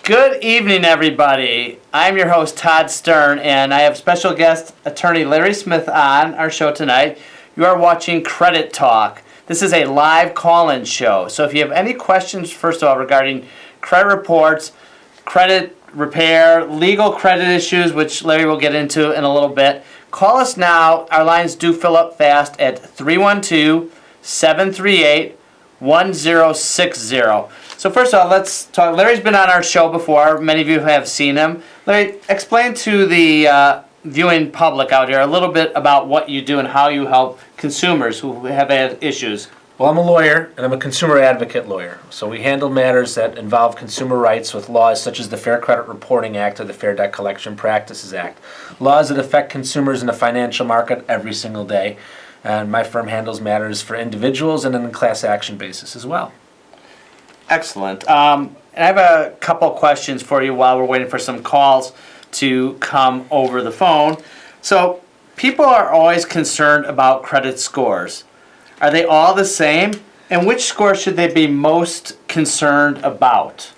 Good evening, everybody. I'm your host, Todd Stern, and I have special guest attorney Larry Smith on our show tonight. You are watching Credit Talk. This is a live call-in show. So if you have any questions, first of all, regarding credit reports, credit repair, legal credit issues, which Larry will get into in a little bit, call us now. Our lines do fill up fast at 312-738-1060. So first of all, let's talk. Larry's been on our show before. Many of you have seen him. Larry, explain to the viewing public out here a little bit about what you do and how you help consumers who have had issues. Well, I'm a lawyer, and I'm a consumer advocate lawyer. So we handle matters that involve consumer rights with laws such as the Fair Credit Reporting Act or the Fair Debt Collection Practices Act. Laws that affect consumers in the financial market every single day. And my firm handles matters for individuals and on a class action basis as well. Excellent. And I have a couple questions for you while we're waiting for some calls to come over the phone. So people are always concerned about credit scores. Are they all the same? And which score should they be most concerned about?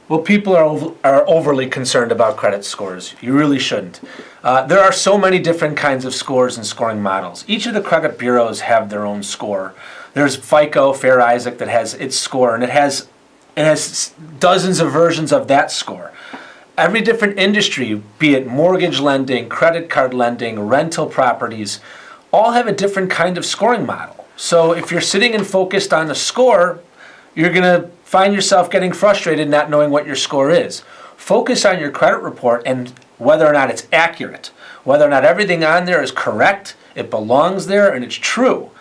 Well, people are overly concerned about credit scores. You really shouldn't. There are so many different kinds of scores and scoring models. Each of the credit bureaus have their own score. There's FICO, Fair Isaac, that has its score, and it has dozens of versions of that score. Every different industry, be it mortgage lending, credit card lending, rental properties, all have a different kind of scoring model. So if you're sitting and focused on a score, you're going to find yourself getting frustrated not knowing what your score is. Focus on your credit report and whether or not it's accurate, whether or not everything on there is correct, it belongs there, and it's true,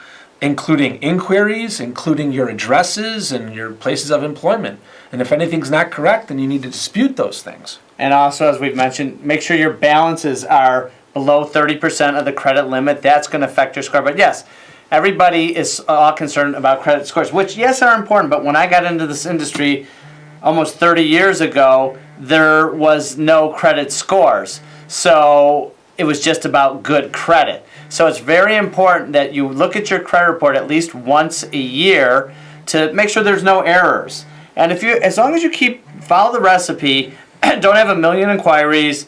including inquiries, including your addresses and your places of employment. And if anything's not correct, then you need to dispute those things. And also, as we've mentioned, make sure your balances are below 30% of the credit limit. That's going to affect your score. But yes, everybody is all concerned about credit scores, which, yes, are important. But when I got into this industry almost 30 years ago, there was no credit scores. So it was just about good credit. So it's very important that you look at your credit report at least once a year to make sure there's no errors. And as long as you follow the recipe, don't have a million inquiries,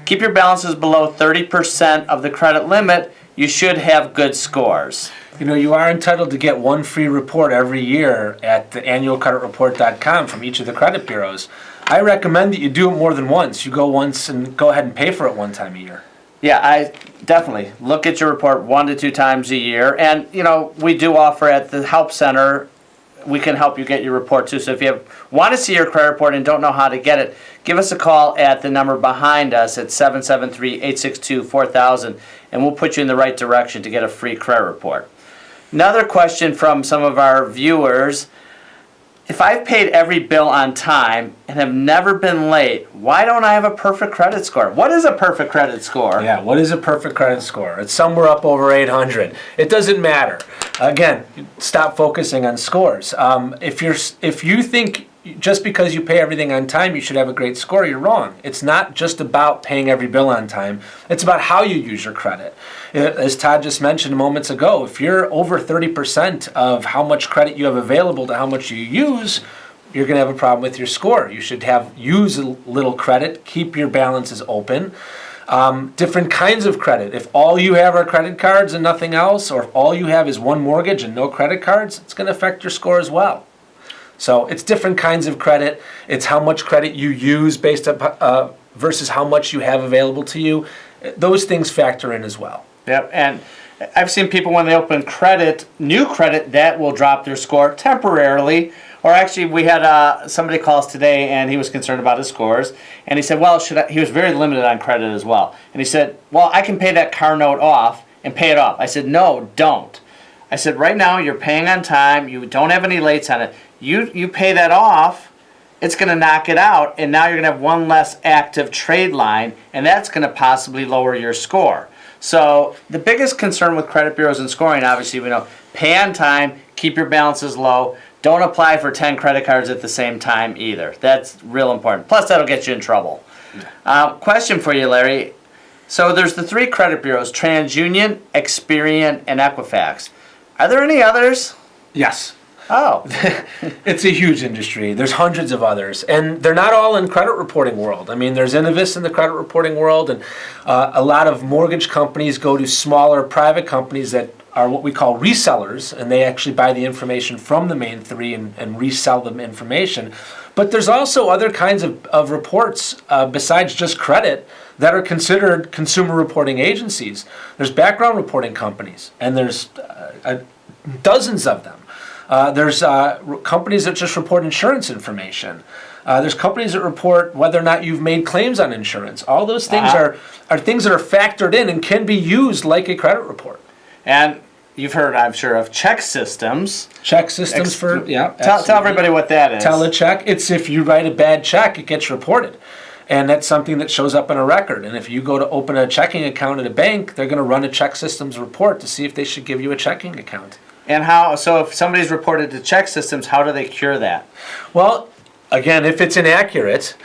keep your balances below 30% of the credit limit, you should have good scores. You know, you are entitled to get one free report every year at the annualcreditreport.com from each of the credit bureaus. I recommend that you do it more than once. You go once and go ahead and pay for it one time a year. Yeah, I definitely look at your report 1 to 2 times a year. And, you know, we do offer at the Help Center, we can help you get your report too. So if you want to see your credit report and don't know how to get it, give us a call at the number behind us at 773-862-4000, and we'll put you in the right direction to get a free credit report. Another question from some of our viewers: if I've paid every bill on time and have never been late, why don't I have a perfect credit score? What is a perfect credit score? Yeah, what is a perfect credit score? It's somewhere up over 800. It doesn't matter. Again, stop focusing on scores. If you think just because you pay everything on time you should have a great score, you're wrong. It's not just about paying every bill on time. It's about how you use your credit. As Todd just mentioned moments ago, if you're over 30% of how much credit you have available to how much you use, you're going to have a problem with your score. You should use a little credit, keep your balances open. Different kinds of credit. If all you have are credit cards and nothing else, or if all you have is one mortgage and no credit cards, it's going to affect your score as well. So it's different kinds of credit. It's how much credit you use based up versus how much you have available to you. Those things factor in as well. Yep, and I've seen people when they open new credit, that will drop their score temporarily. Or actually, we had somebody call us today, and he was concerned about his scores. And he said, well, he was very limited on credit as well. And he said, well, I can pay that car note off and pay it off. I said, no, don't. I said, right now, you're paying on time. You don't have any lates on it. You pay that off, it's going to knock it out, and now you're going to have one less active trade line, and that's going to possibly lower your score. So the biggest concern with credit bureaus and scoring, obviously, we know, pay on time, keep your balances low, don't apply for 10 credit cards at the same time either. That's real important. Plus, that'll get you in trouble. Question for you, Larry. So there's the 3 credit bureaus, TransUnion, Experian, and Equifax. Are there any others? Yes. Oh. It's a huge industry. There's hundreds of others, and they're not all in credit reporting world. I mean, there's Innovis in the credit reporting world, and a lot of mortgage companies go to smaller private companies that are what we call resellers, and they actually buy the information from the main three and resell them information. But there's also other kinds of reports besides just credit that are considered consumer reporting agencies. There's background reporting companies, and there's dozens of them. There's companies that just report insurance information. There's companies that report whether or not you've made claims on insurance. All those things are things that are factored in and can be used like a credit report. And you've heard, I'm sure, of check systems. Check systems Tell everybody what that is. Telecheck. It's if you write a bad check, it gets reported. And that's something that shows up in a record. And if you go to open a checking account at a bank, they're going to run a check systems report to see if they should give you a checking account. And so if somebody's reported to check systems, how do they cure that? Well, again, if it's inaccurate,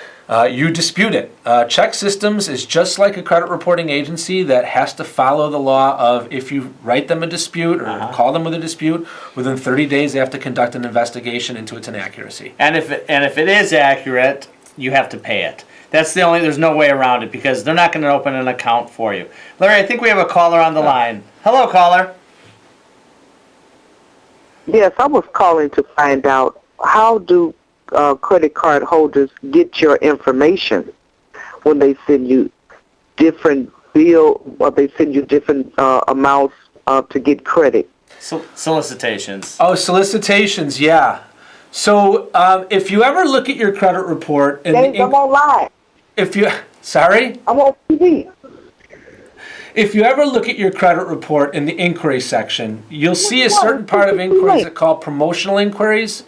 you dispute it. Check systems is just like a credit reporting agency that has to follow the law of if you write them a dispute or call them with a dispute, within 30 days they have to conduct an investigation into its inaccuracy. And if it is accurate, you have to pay it. There's no way around it because they're not going to open an account for you. Larry, I think we have a caller on the line. Hello, caller. Yes, I was calling to find out how do credit card holders get your information when they send you different they send you different amounts to get credit. Solicitations. Oh, solicitations, yeah. So if you ever look at your credit report, and I'm on live. Sorry? I'm on TV. If you ever look at your credit report in the inquiry section, you'll see a certain part of inquiries that called promotional inquiries.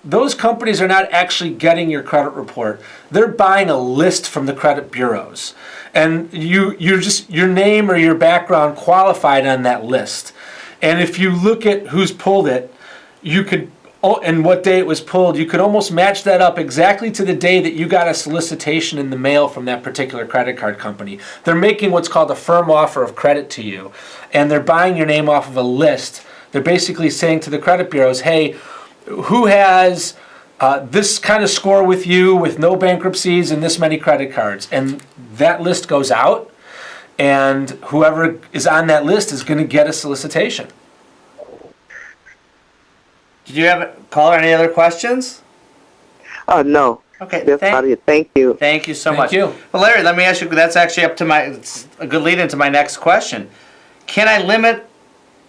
Those companies are not actually getting your credit report. They're buying a list from the credit bureaus. And your name or your background qualified on that list. And if you look at who's pulled it, and what day it was pulled, you could almost match that up exactly to the day that you got a solicitation in the mail from that particular credit card company. They're making what's called a firm offer of credit to you, and they're buying your name off of a list. They're basically saying to the credit bureaus, hey, who has this kind of score with you with no bankruptcies and this many credit cards? And that list goes out, and whoever is on that list is going to get a solicitation. Did you have caller any other questions? No. Okay. That's about it. Thank you. Thank you so much. Thank you. Well, Larry, let me ask you. That's actually it's a good lead into my next question. Can I limit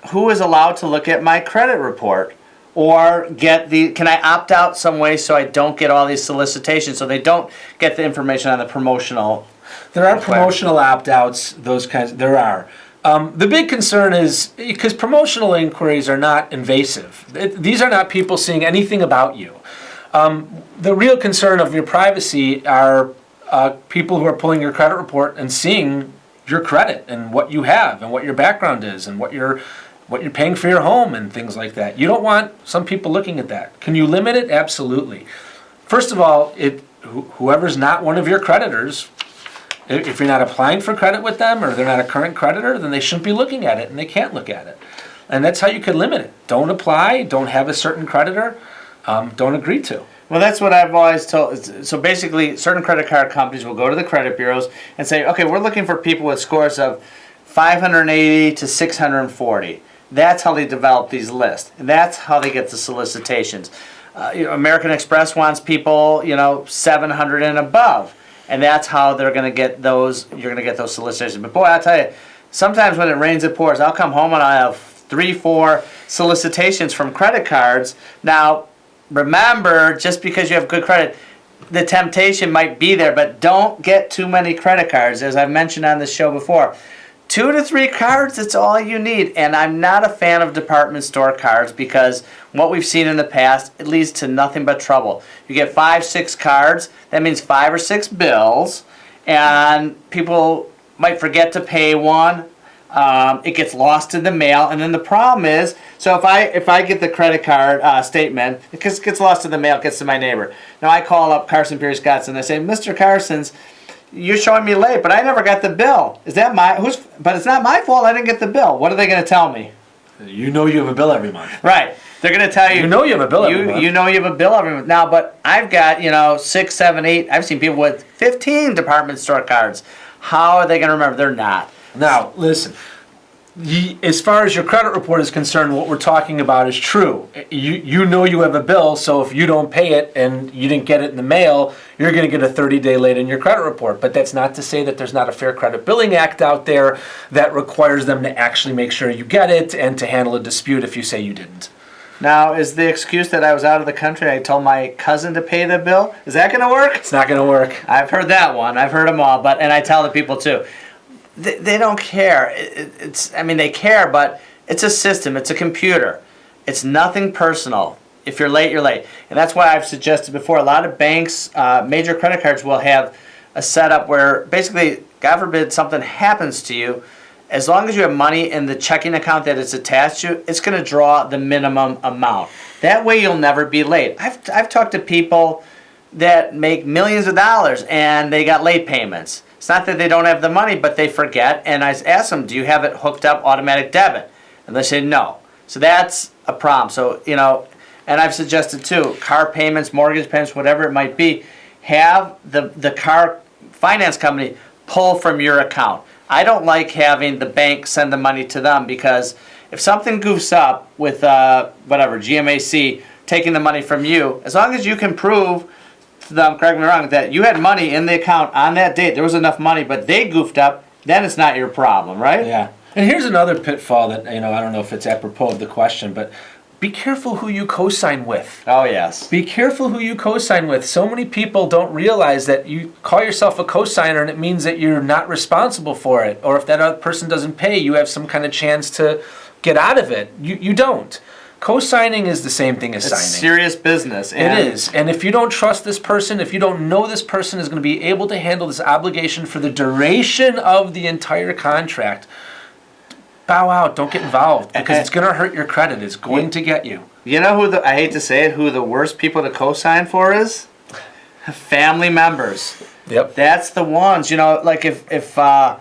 who is allowed to look at my credit report, or can I opt out some way so I don't get all these solicitations, so they don't get the information on the promotional? There are promotional opt-outs. There are. The big concern is because promotional inquiries are not invasive. These are not people seeing anything about you. The real concern of your privacy are people who are pulling your credit report and seeing your credit and what you have and what your background is and what you're paying for your home and things like that. You don't want some people looking at that. Can you limit it? Absolutely. First of all, whoever's not one of your creditors, if you're not applying for credit with them or they're not a current creditor, then they shouldn't be looking at it and they can't look at it. And that's how you could limit it. Don't apply, don't have a certain creditor, don't agree to. Well, that's what I've always told. So basically, certain credit card companies will go to the credit bureaus and say, okay, we're looking for people with scores of 580 to 640. That's how they develop these lists. And that's how they get the solicitations. American Express wants people, 700 and above. And that's how they're going to get those. You're going to get those solicitations. But boy, I'll tell you, sometimes when it rains, it pours. I'll come home and I have 3-4 solicitations from credit cards. Now, remember, just because you have good credit, the temptation might be there. But don't get too many credit cards, as I've mentioned on this show before. 2 to 3 cards, that's all you need. And I'm not a fan of department store cards because what we've seen in the past, it leads to nothing but trouble. You get 5-6 cards, that means 5 or 6 bills, and people might forget to pay one. It gets lost in the mail, and then the problem is, so if I get the credit card statement, it gets lost in the mail, it gets to my neighbor. Now I call up Carson Pierce Scotts and I say, Mr. Carson's, you're showing me late, but I never got the bill. But it's not my fault I didn't get the bill. What are they going to tell me? You know you have a bill every month. Right. They're going to tell you. You know you have a bill every month. You know you have a bill every month. Now, but I've got, 6, 7, 8. I've seen people with 15 department store cards. How are they going to remember? They're not. Now, listen. As far as your credit report is concerned, what we're talking about is true. You know you have a bill, so if you don't pay it and you didn't get it in the mail, you're going to get a 30-day late in your credit report. But that's not to say that there's not a Fair Credit Billing Act out there that requires them to actually make sure you get it and to handle a dispute if you say you didn't. Now, is the excuse that I was out of the country and I told my cousin to pay the bill? Is that going to work? It's not going to work. I've heard that one. I've heard them all, and I tell the people too. They don't care. They care, but it's a system. It's a computer. It's nothing personal. If you're late, you're late. And that's why I've suggested before, a lot of banks, major credit cards will have a setup where basically, God forbid, something happens to you, as long as you have money in the checking account that it's attached to, it's going to draw the minimum amount. That way you'll never be late. I've talked to people that make millions of dollars and they got late payments. It's not that they don't have the money, but they forget. And I ask them, do you have it hooked up automatic debit? And they say no. So that's a problem. So, and I've suggested too, car payments, mortgage payments, whatever it might be, have the car finance company pull from your account. I don't like having the bank send the money to them because if something goofs up with GMAC taking the money from you, as long as you can prove to them, correct me wrong, that you had money in the account on that date, there was enough money, but they goofed up, then it's not your problem, right? Yeah. And here's another pitfall that, I don't know if it's apropos of the question, but be careful who you co-sign with. Oh, yes. Be careful who you co-sign with. So many people don't realize that you call yourself a co-signer and it means that you're not responsible for it. Or if that other person doesn't pay, you have some kind of chance to get out of it. You don't. Co-signing is the same thing as signing. It's serious business. It is. And if you don't trust this person, if you don't know this person is going to be able to handle this obligation for the duration of the entire contract, bow out. Don't get involved because it's going to hurt your credit. It's going to get you. You know who I hate to say it, who the worst people to co-sign for is? Family members. Yep. That's the ones. Like if a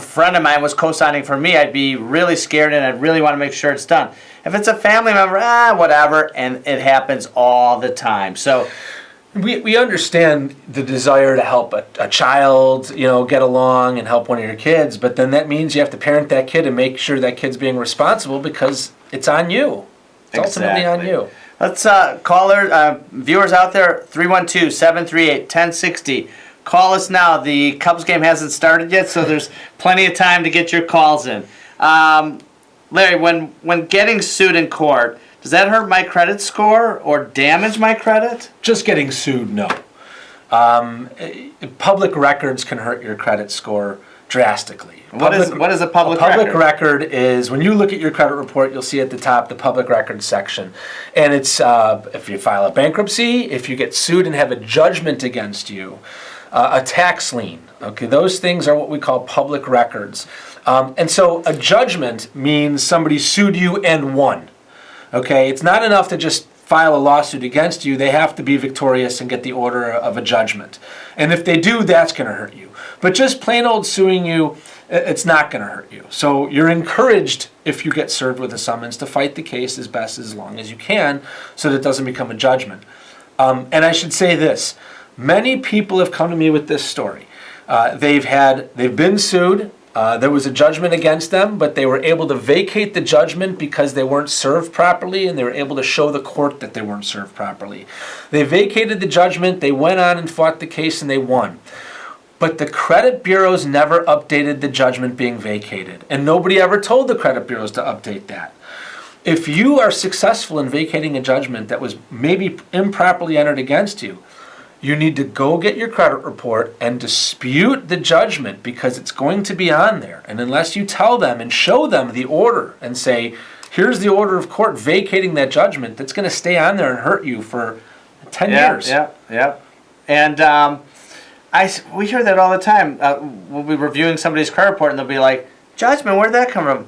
friend of mine was co-signing for me, I'd be really scared and I'd really want to make sure it's done. If it's a family member, whatever, and it happens all the time. So we understand the desire to help a child, get along and help one of your kids, but then that means you have to parent that kid and make sure that kid's being responsible because it's on you. It's ultimately on you. Let's viewers out there, 312-738-1060. Call us now. The Cubs game hasn't started yet, so there's plenty of time to get your calls in. Larry, when getting sued in court, does that hurt my credit score or damage my credit? Just getting sued, no. Public records can hurt your credit score drastically. What is a public record? A public record is, when you look at your credit report, you'll see at the top the public records section. And it's if you file a bankruptcy, if you get sued and have a judgment against you, a tax lien. Okay, those things are what we call public records. And so a judgment means somebody sued you and won. Okay, it's not enough to just file a lawsuit against you. They have to be victorious and get the order of a judgment. And if they do, that's going to hurt you. But just plain old suing you, it's not going to hurt you. So you're encouraged, if you get served with a summons, to fight the case as long as you can so that it doesn't become a judgment. And I should say this. Many people have come to me with this story. They've been sued. There was a judgment against them, but they were able to vacate the judgment because they weren't served properly, and they were able to show the court that they weren't served properly. They vacated the judgment, they went on and fought the case, and they won. But the credit bureaus never updated the judgment being vacated, and nobody ever told the credit bureaus to update that. If you are successful in vacating a judgment that was maybe improperly entered against you, you need to go get your credit report and dispute the judgment because it's going to be on there. And unless you tell them and show them the order and say, here's the order of court vacating that judgment, that's going to stay on there and hurt you for 10 years. Yeah. And we hear that all the time. We'll be reviewing somebody's credit report and they'll be like, judgment, where'd that come from?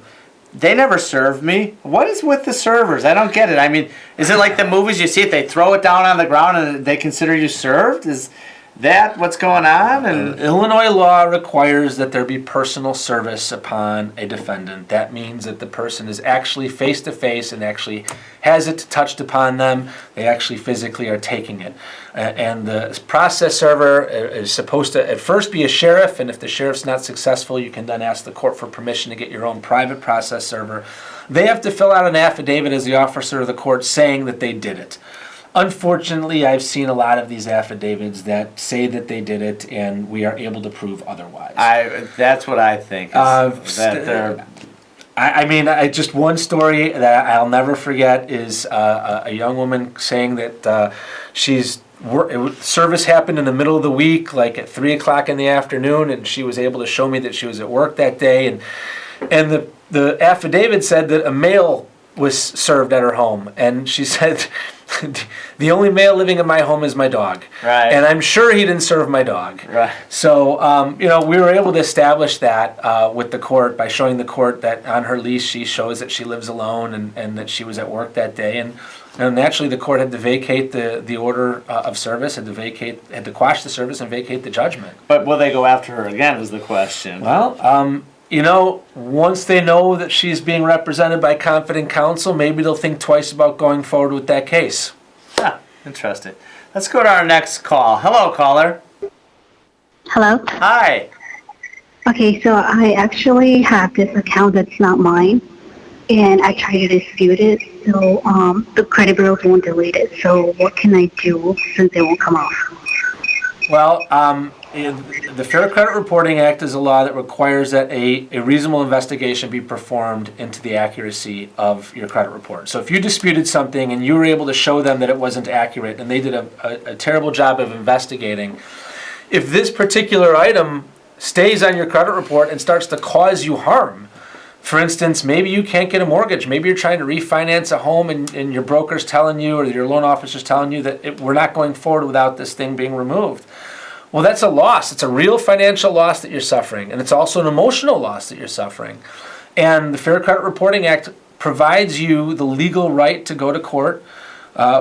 They never served me. What is with the servers? I don't get it. I mean, is it like the movies you see it, they throw it down on the ground and they consider you served? that what's going on? And Illinois law requires that there be personal service upon a defendant. That means that the person is actually face to face and actually has it touched upon them. They actually physically are taking it. And the process server is supposed to at first be a sheriff, and if the sheriff's not successful, you can then ask the court for permission to get your own private process server. They have to fill out an affidavit as the officer of the court saying that they did it. Unfortunately, I've seen a lot of these affidavits that say that they did it, and we are able to prove otherwise. That's what I think. Just one story that I'll never forget is a young woman saying that service happened in the middle of the week, like at 3 o'clock in the afternoon, and she was able to show me that she was at work that day, and the affidavit said that a mail was served at her home, and she said, the only male living in my home is my dog. Right. And I'm sure he didn't serve my dog. Right. So, we were able to establish that with the court by showing the court that on her lease she shows that she lives alone and that she was at work that day. And naturally the court had to vacate the order of service, had to quash the service and vacate the judgment. But will they go after her again is the question. Well, once they know that she's being represented by competent counsel, maybe they'll think twice about going forward with that case. Interesting. Let's go to our next call. Hello, caller. Hello? Hi. Okay, so I actually have this account that's not mine, and I tried to dispute it, so the credit bureaus won't delete it. So what can I do since it won't come off? Well, the Fair Credit Reporting Act is a law that requires that a reasonable investigation be performed into the accuracy of your credit report. So if you disputed something and you were able to show them that it wasn't accurate and they did a terrible job of investigating, if this particular item stays on your credit report and starts to cause you harm, for instance, maybe you can't get a mortgage, maybe you're trying to refinance a home and your broker's telling you or your loan officer's telling you that we're not going forward without this thing being removed. Well, that's a loss. It's a real financial loss that you're suffering, and it's also an emotional loss that you're suffering. And the Fair Credit Reporting Act provides you the legal right to go to court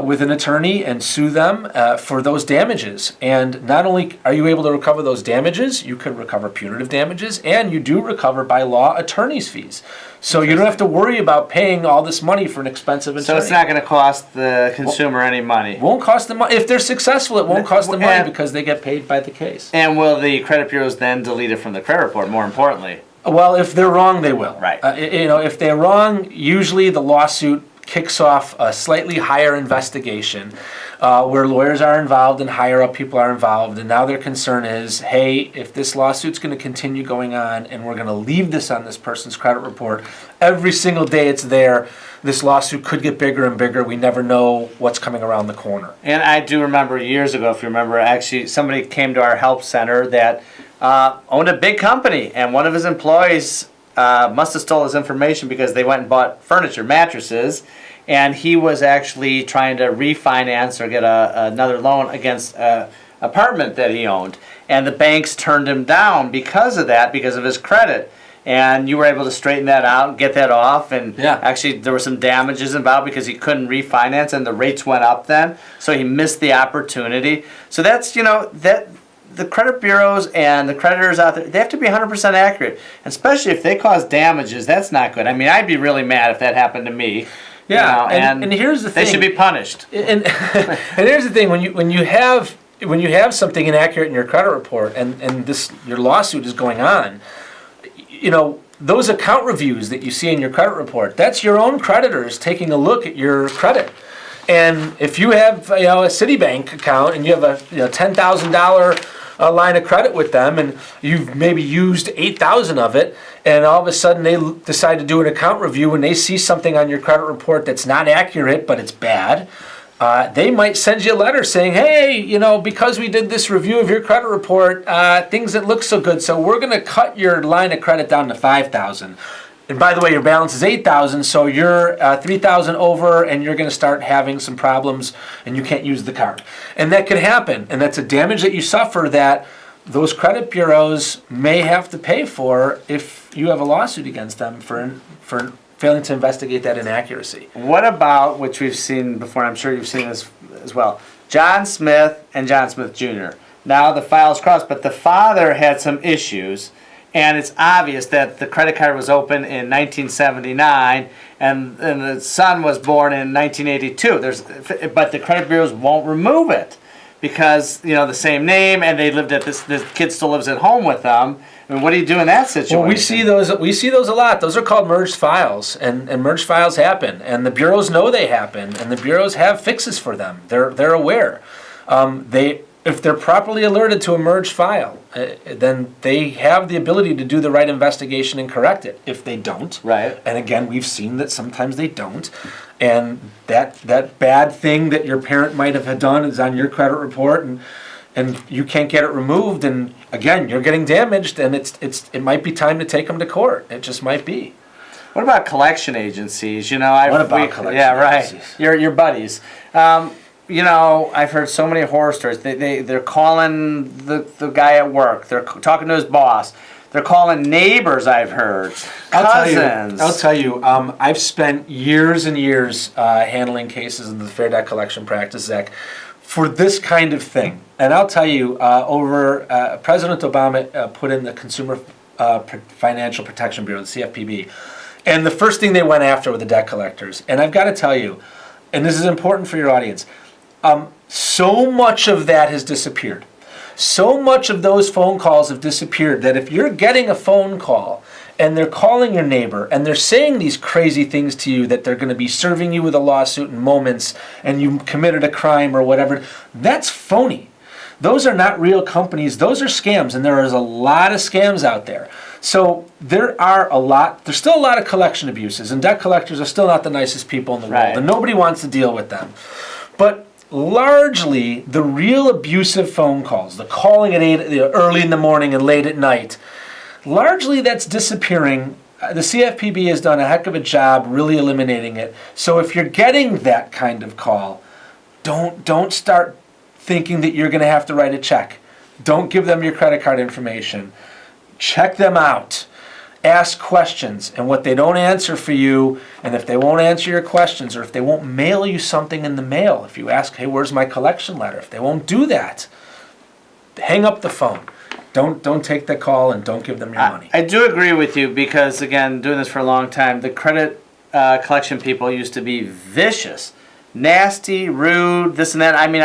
with an attorney and sue them for those damages. And not only are you able to recover those damages, you could recover punitive damages, and you do recover by law attorney's fees. So you don't have to worry about paying all this money for an expensive attorney. So it's not going to cost the consumer any money. It won't cost them money. If they're successful, it won't cost them money because they get paid by the case. And will the credit bureaus then delete it from the credit report, more importantly? Well, if they're wrong, they will. Right. If they're wrong, usually the lawsuit kicks off a slightly higher investigation where lawyers are involved and higher up people are involved, and now their concern is, hey, if this lawsuit's going to continue going on and we're going to leave this on this person's credit report, every single day it's there, this lawsuit could get bigger and bigger. We never know what's coming around the corner. And I do remember years ago, if you remember, actually somebody came to our help center that owned a big company, and one of his employees must have stole his information because they went and bought furniture, mattresses, and he was actually trying to refinance or get another loan against an apartment that he owned. And the banks turned him down because of that, because of his credit. And you were able to straighten that out and get that off. And actually there were some damages involved because he couldn't refinance and the rates went up then. So he missed the opportunity. So that's, that the credit bureaus and the creditors out there, they have to be 100% accurate. Especially if they cause damages, that's not good. I mean, I'd be really mad if that happened to me. Yeah, and here's the thing. They should be punished. And here's the thing: when you have something inaccurate in your credit report, and your lawsuit is going on, those account reviews that you see in your credit report, that's your own creditors taking a look at your credit. And if you have a Citibank account and you have a $10,000 line of credit with them, and you've maybe used $8,000 of it, and all of a sudden they decide to do an account review and they see something on your credit report that's not accurate but it's bad, they might send you a letter saying, hey, because we did this review of your credit report, things didn't look so good, so we're going to cut your line of credit down to $5,000. And by the way, your balance is $8,000, so you're $3,000 over, and you're going to start having some problems, and you can't use the card. And that could happen, and that's a damage that you suffer that those credit bureaus may have to pay for if you have a lawsuit against them for failing to investigate that inaccuracy. What about, which we've seen before, and I'm sure you've seen this as well, John Smith and John Smith Jr.? Now the file's crossed, but the father had some issues, and it's obvious that the credit card was opened in 1979, and the son was born in 1982. But the credit bureaus won't remove it because the same name, and they lived at this kid still lives at home with them. I mean, what do you do in that situation? Well, we see those a lot. Those are called merged files, and merged files happen, and the bureaus know they happen, and the bureaus have fixes for them. They're aware. If they're properly alerted to a merged file, then they have the ability to do the right investigation and correct it. If they don't, right? And again, we've seen that sometimes they don't, and that bad thing that your parent might have done is on your credit report, and you can't get it removed, and again, you're getting damaged, and it might be time to take them to court. It just might be. What about collection agencies? Collection yeah, right. agencies? Your buddies. I've heard so many horror stories. They're calling the guy at work. They're talking to his boss. They're calling neighbors, I've heard. Cousins. I'll tell you. I've spent years and years handling cases in the Fair Debt Collection Practices Act for this kind of thing. And I'll tell you, President Obama put in the Consumer Financial Protection Bureau, the CFPB. And the first thing they went after were the debt collectors. And I've got to tell you, and this is important for your audience, so much of that has disappeared. So much of those phone calls have disappeared that if you're getting a phone call and they're calling your neighbor and they're saying these crazy things to you that they're going to be serving you with a lawsuit in moments and you committed a crime or whatever, that's phony. Those are not real companies. Those are scams, and there is a lot of scams out there. So there's still a lot of collection abuses, and debt collectors are still not the nicest people in the world, and nobody wants to deal with them. But largely, the real abusive phone calls, the calling at early in the morning and late at night, largely that's disappearing. The CFPB has done a heck of a job really eliminating it. So if you're getting that kind of call, don't start thinking that you're going to have to write a check. Don't give them your credit card information. Check them out. Ask questions, and what they don't answer for you, and if they won't answer your questions, or if they won't mail you something in the mail, if you ask, hey, where's my collection letter? If they won't do that, hang up the phone. Don't take the call, and don't give them your money. I do agree with you because, again, doing this for a long time, the credit collection people used to be vicious, nasty, rude, this and that. I mean,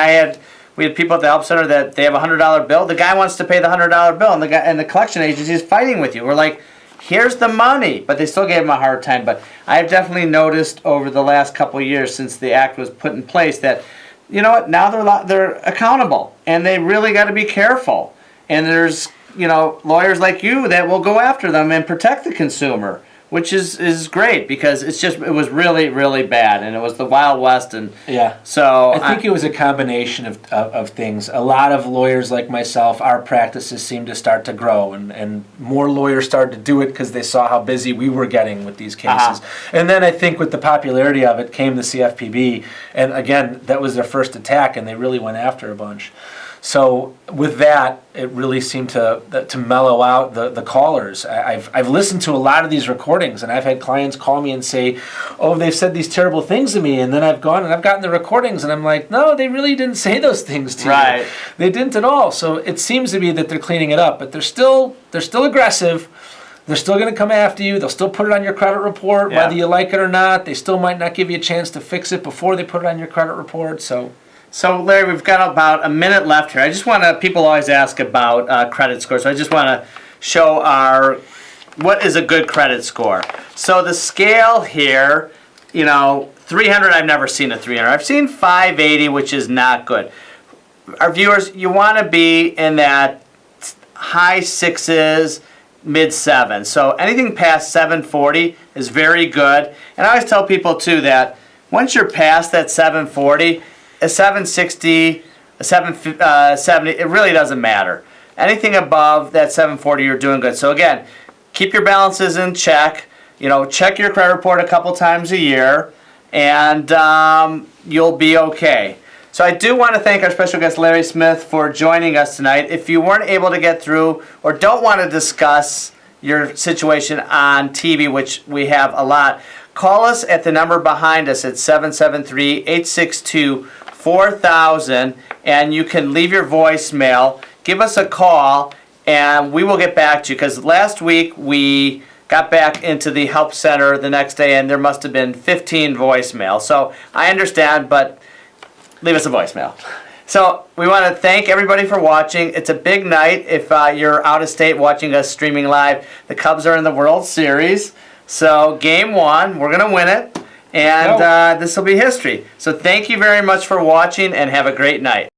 we had people at the help center that they have a $100 bill. The guy wants to pay the $100 bill, and the collection agency is fighting with you. We're like, here's the money, but they still gave him a hard time. But I've definitely noticed over the last couple of years since the act was put in place that, you know what, now they're accountable, and they really got to be careful. And there's, lawyers like you that will go after them and protect the consumer, which is great because it was really, really bad, and it was the Wild West, and yeah. So I think it was a combination of things. A lot of lawyers like myself, our practices seemed to start to grow, and more lawyers started to do it because they saw how busy we were getting with these cases. And then I think with the popularity of it came the CFPB, and again, that was their first attack, and they really went after a bunch. So with that, it really seemed to mellow out the callers. I've listened to a lot of these recordings, and I've had clients call me and say, oh, they've said these terrible things to me, and then I've gone and I've gotten the recordings, and I'm like, no, they really didn't say those things to you. They didn't at all. So it seems to be that they're cleaning it up, but they're still aggressive. They're still going to come after you. They'll still put it on your credit report, whether you like it or not. They still might not give you a chance to fix it before they put it on your credit report. So Larry, we've got about a minute left here. I just want to, people always ask about credit scores, so I just want to show what is a good credit score. So the scale here, 300, I've never seen a 300. I've seen 580, which is not good. Our viewers, you want to be in that high 6s, mid 7s. So anything past 740 is very good. And I always tell people, too, that once you're past that 740, a 760, a 770, it really doesn't matter. Anything above that 740, you're doing good. So again, keep your balances in check. Check your credit report a couple times a year, and you'll be okay. So I do want to thank our special guest, Larry Smith, for joining us tonight. If you weren't able to get through or don't want to discuss your situation on TV, which we have a lot, call us at the number behind us at 773-862-4000, and you can leave your voicemail. Give us a call, and we will get back to you, because last week we got back into the help center the next day, and there must have been 15 voicemails. So I understand, but leave us a voicemail. So we want to thank everybody for watching. It's a big night if you're out of state watching us streaming live. The Cubs are in the World Series. So game 1, we're going to win it. And this will be history. So thank you very much for watching, and have a great night.